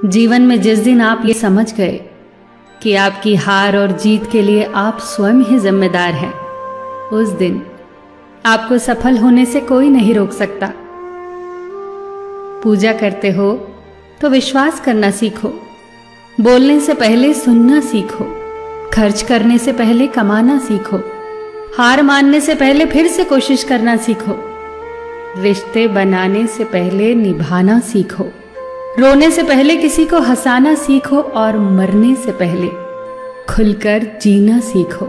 जीवन में जिस दिन आप ये समझ गए कि आपकी हार और जीत के लिए आप स्वयं ही जिम्मेदार हैं, उस दिन आपको सफल होने से कोई नहीं रोक सकता। पूजा करते हो तो विश्वास करना सीखो, बोलने से पहले सुनना सीखो, खर्च करने से पहले कमाना सीखो, हार मानने से पहले फिर से कोशिश करना सीखो, रिश्ते बनाने से पहले निभाना सीखो, रोने से पहले किसी को हंसाना सीखो और मरने से पहले खुलकर जीना सीखो।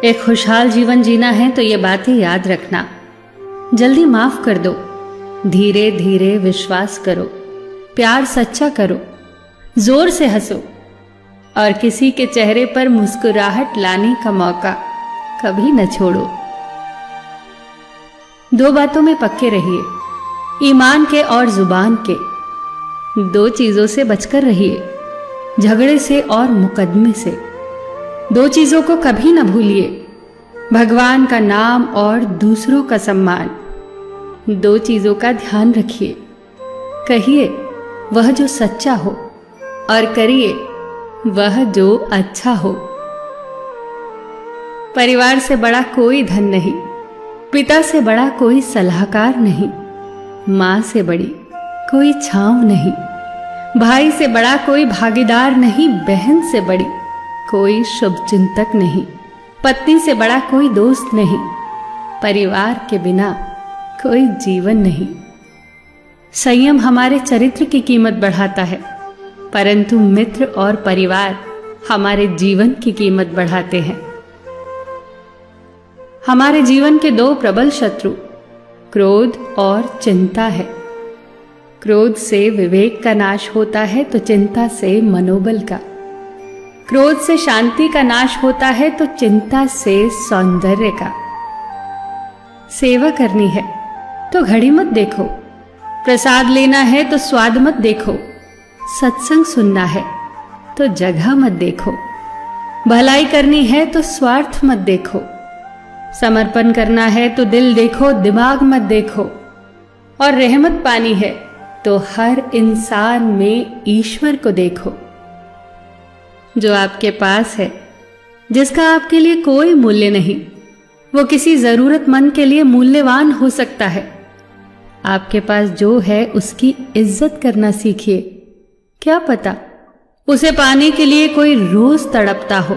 एक खुशहाल जीवन जीना है तो ये बातें याद रखना। जल्दी माफ कर दो, धीरे धीरे विश्वास करो, प्यार सच्चा करो, जोर से हंसो और किसी के चेहरे पर मुस्कुराहट लाने का मौका कभी न छोड़ो। दो बातों में पक्के रहिए, ईमान के और जुबान के। दो चीजों से बचकर रहिए, झगड़े से और मुकदमे से। दो चीजों को कभी न भूलिए, भगवान का नाम और दूसरों का सम्मान। दो चीजों का ध्यान रखिए, कहिए वह जो सच्चा हो और करिए वह जो अच्छा हो। परिवार से बड़ा कोई धन नहीं, पिता से बड़ा कोई सलाहकार नहीं, मां से बड़ी कोई छांव नहीं, भाई से बड़ा कोई भागीदार नहीं, बहन से बड़ी कोई शुभचिंतक नहीं, पत्नी से बड़ा कोई दोस्त नहीं, परिवार के बिना कोई जीवन नहीं। संयम हमारे चरित्र की कीमत बढ़ाता है, परंतु मित्र और परिवार हमारे जीवन की कीमत बढ़ाते हैं। हमारे जीवन के दो प्रबल शत्रु क्रोध और चिंता है। क्रोध से विवेक का नाश होता है तो चिंता से मनोबल का। क्रोध से शांति का नाश होता है तो चिंता से सौंदर्य का। सेवा करनी है तो घड़ी मत देखो, प्रसाद लेना है तो स्वाद मत देखो, सत्संग सुनना है तो जगह मत देखो, भलाई करनी है तो स्वार्थ मत देखो, समर्पण करना है तो दिल देखो, दिमाग मत देखो, और रहमत पानी है तो हर इंसान में ईश्वर को देखो। जो आपके पास है, जिसका आपके लिए कोई मूल्य नहीं, वो किसी जरूरतमंद के लिए मूल्यवान हो सकता है। आपके पास जो है उसकी इज्जत करना सीखिए, क्या पता उसे पाने के लिए कोई रोज तड़पता हो।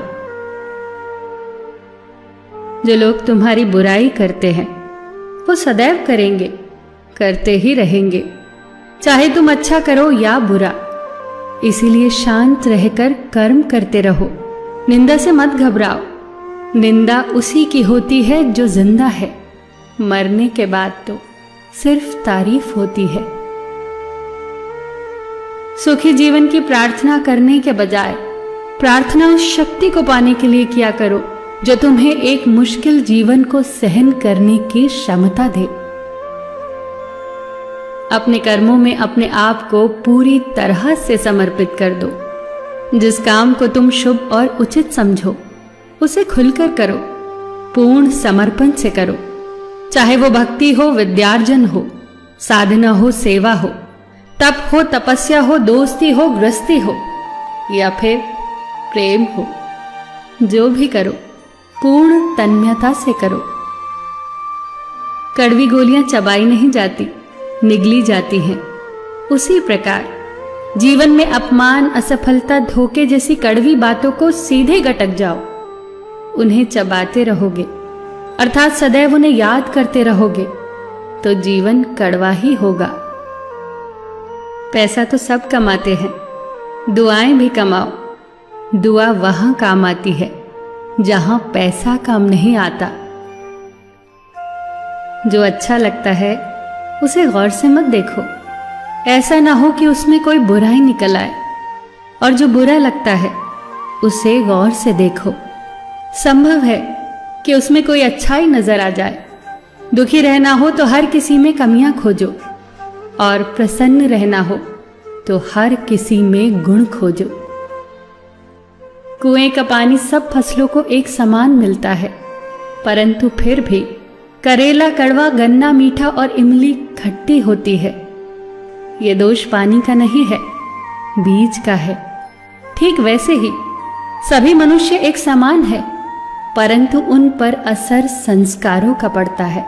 जो लोग तुम्हारी बुराई करते हैं वो सदैव करेंगे, करते ही रहेंगे, चाहे तुम अच्छा करो या बुरा। इसीलिए शांत रहकर कर्म करते रहो, निंदा से मत घबराओ। निंदा उसी की होती है जो जिंदा है, मरने के बाद तो सिर्फ तारीफ होती है। सुखी जीवन की प्रार्थना करने के बजाय प्रार्थना उस शक्ति को पाने के लिए किया करो जो तुम्हें एक मुश्किल जीवन को सहन करने की क्षमता दे। अपने कर्मों में अपने आप को पूरी तरह से समर्पित कर दो। जिस काम को तुम शुभ और उचित समझो उसे खुलकर करो, पूर्ण समर्पण से करो। चाहे वो भक्ति हो, विद्यार्जन हो, साधना हो, सेवा हो, तप हो, तपस्या हो, दोस्ती हो, गृहस्थी हो या फिर प्रेम हो, जो भी करो पूर्ण तन्मयता से करो। कड़वी गोलियां चबाई नहीं जाती, निगली जाती हैं। उसी प्रकार जीवन में अपमान, असफलता, धोखे जैसी कड़वी बातों को सीधे गटक जाओ। उन्हें चबाते रहोगे, अर्थात सदैव उन्हें याद करते रहोगे, तो जीवन कड़वा ही होगा। पैसा तो सब कमाते हैं, दुआएं भी कमाओ। दुआ वहां काम आती है जहां पैसा काम नहीं आता। जो अच्छा लगता है उसे गौर से मत देखो, ऐसा ना हो कि उसमें कोई बुराई निकल आए, और जो बुरा लगता है उसे गौर से देखो। संभव है कि उसमें कोई अच्छाई नजर आ जाए। दुखी रहना हो तो हर किसी में कमियां खोजो, और प्रसन्न रहना हो तो हर किसी में गुण खोजो। कुएं का पानी सब फसलों को एक समान मिलता है, परंतु फिर भी करेला कड़वा, गन्ना मीठा और इमली खट्टी होती है। ये दोष पानी का नहीं है, बीज का है। ठीक वैसे ही सभी मनुष्य एक समान है, परंतु उन पर असर संस्कारों का पड़ता है।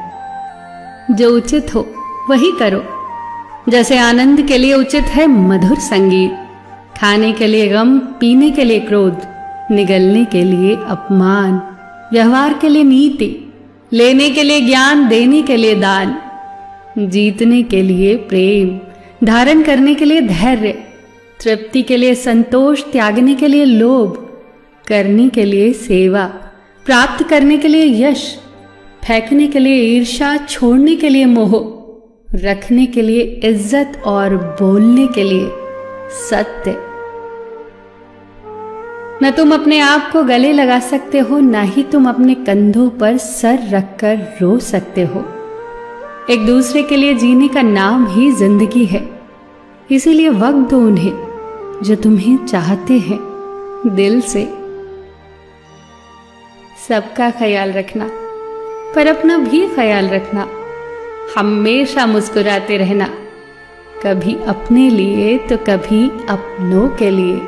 जो उचित हो वही करो। जैसे आनंद के लिए उचित है मधुर संगीत, खाने के लिए गम, पीने के लिए क्रोध, निगलने के लिए अपमान, व्यवहार के लिए नीति, लेने के लिए ज्ञान, देने के लिए दान, जीतने के लिए प्रेम, धारण करने के लिए धैर्य, तृप्ति के लिए संतोष, त्यागने के लिए लोभ, करने के लिए सेवा, प्राप्त करने के लिए यश, फेंकने के लिए ईर्ष्या, छोड़ने के लिए मोह, रखने के लिए इज्जत और बोलने के लिए सत्य। न तुम अपने आप को गले लगा सकते हो, न ही तुम अपने कंधों पर सर रखकर रो सकते हो। एक दूसरे के लिए जीने का नाम ही जिंदगी है। इसीलिए वक्त दो उन्हें जो तुम्हें चाहते हैं दिल से। सबका ख्याल रखना, पर अपना भी ख्याल रखना। हमेशा मुस्कुराते रहना, कभी अपने लिए तो कभी अपनों के लिए।